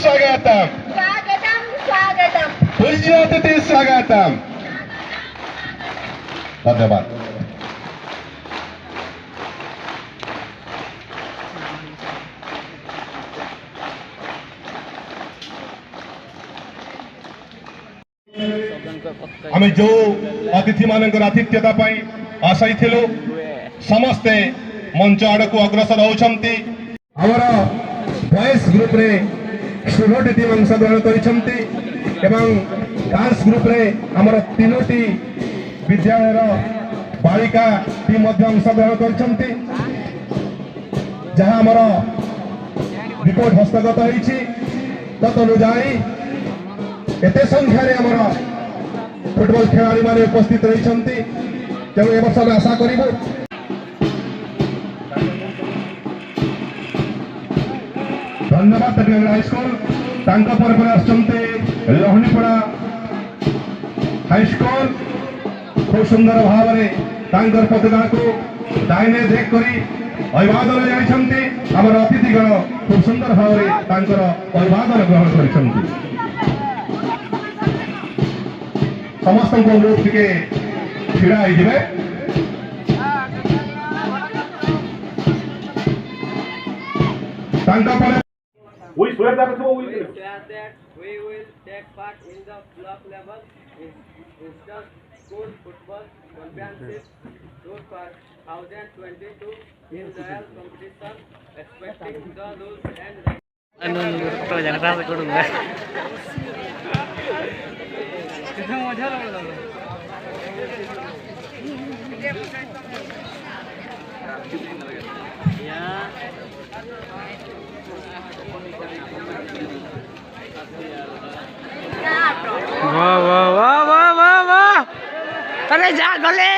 स्वागतम स्वागतम स्वागतम पूज्य अतिथि स्वागतम। धन्यवाद। आम जो अतिथि मान आतिथ्यता आशायी थिलु समस्ते मंच आड़ को अग्रसर होती। आमर बॉयज ग्रुप रे 16 टीम अंशग्रहण करछंती एवं गर्ल्स ग्रुप रे आमर 3टी विद्यालय बालिका टीम मध्य अंशग्रहण करछंती। जहां आमर रिपोर्ट हस्तगत होईछि तदनुसार एते संख्यार आमर फुटबॉल खिलाड़ी माने उपस्थित रही तेणु ए वर्ष आशा करूँ धन्यवाद टेक्निकल हाईस्कल लहनीपड़ा हाईस्कल खूब सुंदर भाव में पताका को दाइने देख कर अभिवादन जाइछंती। आमर अतिथिगण खूब सुंदर भाव में अभिवादन ग्रहण कर समस्त अनुरोध टिके छिड़ा होइजिबे। We swear that we will take part in the club level inter-school football championship 2022 in real competition, respecting the rules and वाह वाह वाह वाह वाह वाह अरे जा गले